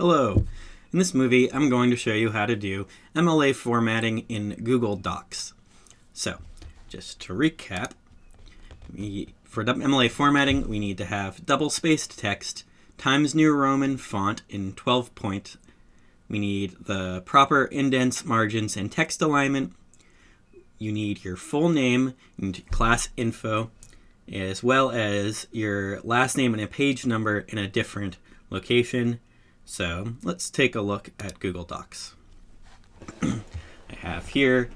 Hello. In this movie, I'm going to show you how to do MLA formatting in Google Docs. So, just to recap, for MLA formatting, we need to have double-spaced text, Times New Roman font in 12 point. We need the proper indents, margins, and text alignment. You need your full name, you need class info, as well as your last name and a page number in a different location. So let's take a look at Google Docs. I have here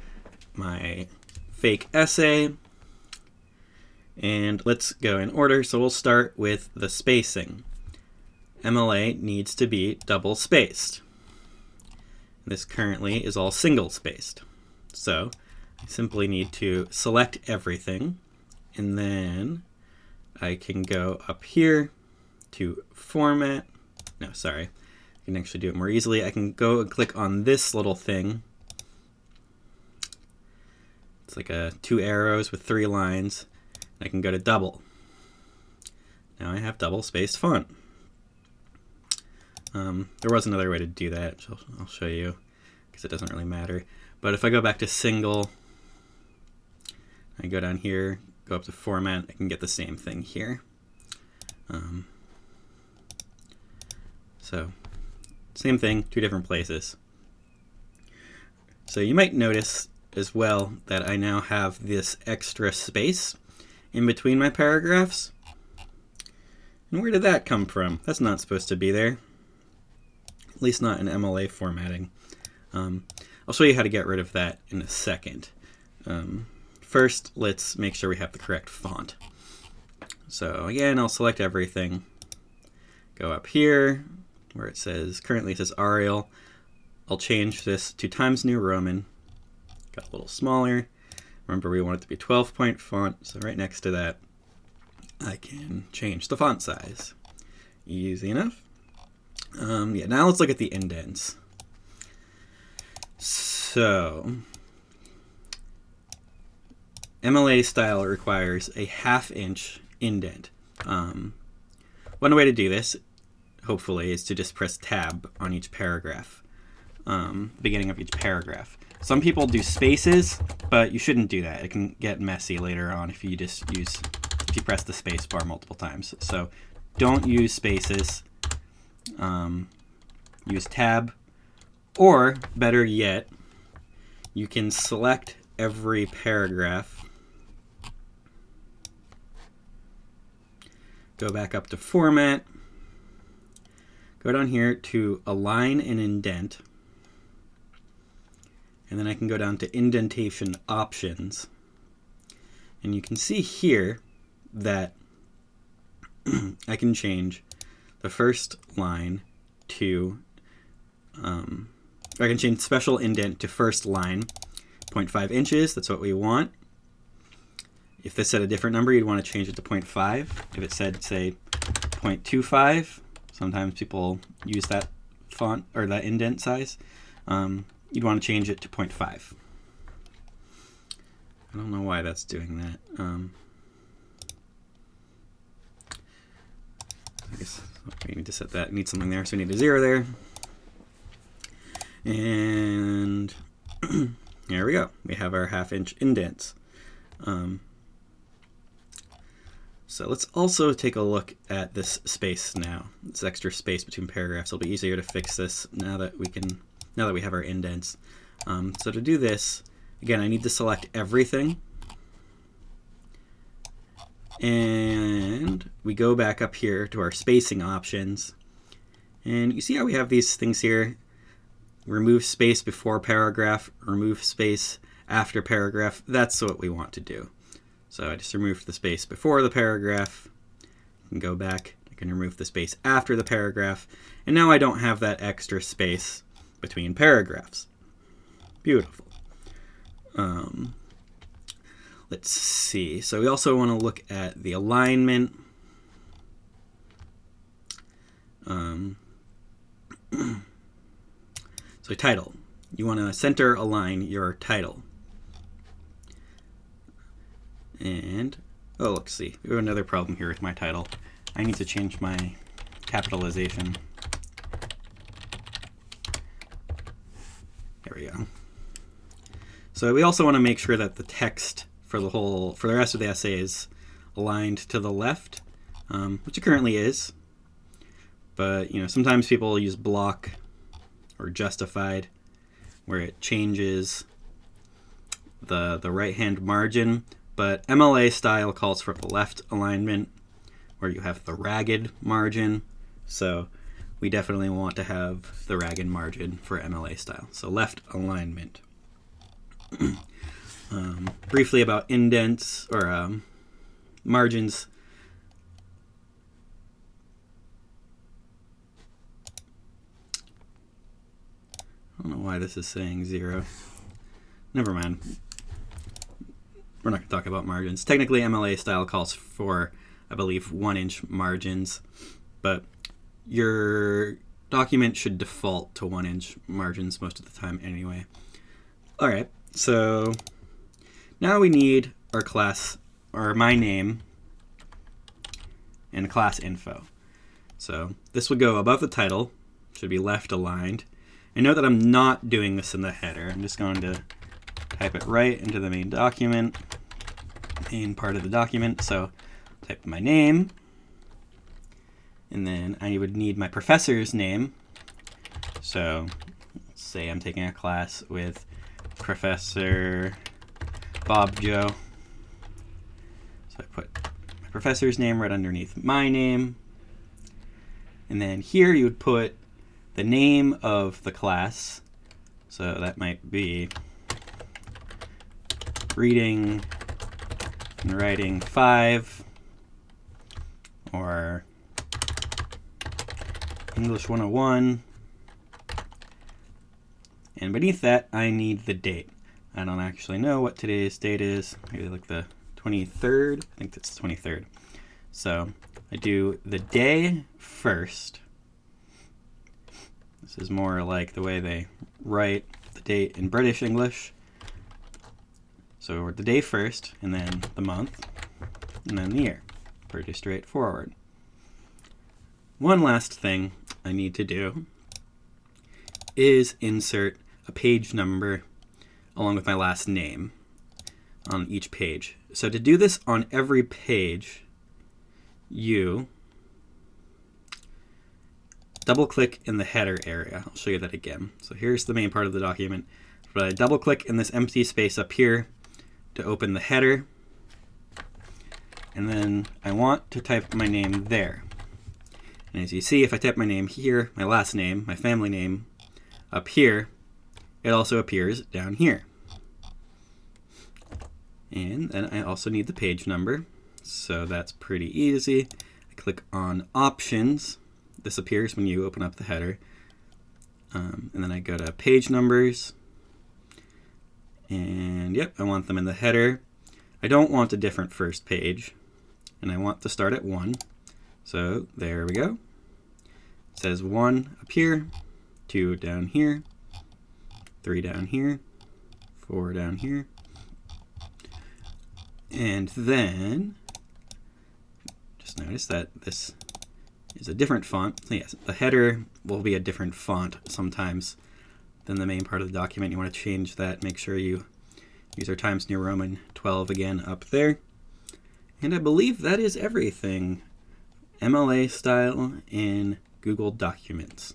my fake essay, and let's go in order. So we'll start with the spacing. MLA needs to be double spaced. This currently is all single spaced. So I simply need to select everything, and then I can go up here to format. No, sorry. I can actually do it more easily. I can go and click on this little thing. It's like two arrows with 3 lines. I can go to double. Now I have double spaced font. There was another way to do that, so I'll show you because it doesn't really matter. But if I go back to single, I go down here, go up to format, I can get the same thing here. So same thing, 2 different places. So you might notice as well that I now have this extra space in between my paragraphs. And where did that come from? That's not supposed to be there. At least not in MLA formatting. I'll show you how to get rid of that in a second. First, let's make sure we have the correct font. So again, I'll select everything. Go up here where it says, currently it says Arial. I'll change this to Times New Roman. Got a little smaller. Remember, we want it to be 12-point font, so right next to that, I can change the font size. Easy enough. Now let's look at the indents. So, MLA style requires a 1/2 inch indent. One way to do this, hopefully, is to just press tab on each paragraph, beginning of each paragraph. Some people do spaces, but you shouldn't do that. It can get messy later on if you press the space bar multiple times. So don't use spaces. Use tab, or better yet, you can select every paragraph, go back up to format, go down here to align and indent, and then I can go down to indentation options, and you can see here that I can change the first line to, I can change special indent to first line, 0.5 inches, that's what we want. If this said a different number, you'd want to change it to 0.5. If it said, say, 0.25, sometimes people use that font or that indent size, you'd want to change it to 0.5. I don't know why that's doing that. I guess we need to set that. Need something there, so we need a 0 there. And there we go. We have our 1/2 inch indents. So let's also take a look at this space now. This extra space between paragraphs. It'll be easier to fix this now that we have our indents. So to do this, again, I need to select everything. And we go back up here to our spacing options. And you see how we have these things here? Remove space before paragraph, remove space after paragraph. That's what we want to do. So I just removed the space before the paragraph. I can go back, I can remove the space after the paragraph. And now I don't have that extra space between paragraphs. Beautiful. Let's see. So we also want to look at the alignment. So title. You want to center align your title. And, oh, let's see. We have another problem here with my title. I need to change my capitalization. There we go. So we also want to make sure that the text for the rest of the essay is aligned to the left, which it currently is. But sometimes people use block or justified, where it changes the right-hand margin. But MLA style calls for the left alignment, where you have the ragged margin. So we definitely want to have the ragged margin for MLA style. So left alignment. Briefly about indents or margins. I don't know why this is saying 0. Never mind. We're not going to talk about margins. Technically, MLA style calls for, I believe, 1-inch margins, but your document should default to 1-inch margins most of the time anyway. All right, so now we need our class, or my name, and class info. So this would go above the title, should be left aligned. And note that I'm not doing this in the header. I'm just going to type it right into the main document, main part of the document. So type my name, and then I would need my professor's name. So let's say I'm taking a class with Professor Bob Joe. So I put my professor's name right underneath my name. And then here you would put the name of the class. So that might be Reading and Writing 5 or English 101. And beneath that, I need the date. I don't actually know what today's date is. Maybe like the 23rd. I think it's the 23rd. So I do the day first. This is more like the way they write the date in British English. So the day first, and then the month, and then the year. Pretty straightforward. One last thing I need to do is insert a page number along with my last name on each page. So to do this on every page, you double-click in the header area. I'll show you that again. So here's the main part of the document. But I double-click in this empty space up here to open the header. And then I want to type my name there. And as you see, if I type my name here, my last name, my family name, up here, it also appears down here. And then I also need the page number. So that's pretty easy. I click on Options. This appears when you open up the header. And then I go to page numbers. And yep, I want them in the header. I don't want a different first page. And I want to start at 1. So there we go. It says 1 up here, 2 down here, 3 down here, 4 down here. And then just notice that this is a different font. So yes, the header will be a different font sometimes than the main part of the document. You want to change that. Make sure you use our Times New Roman 12 again up there. And I believe that is everything MLA style in Google Documents.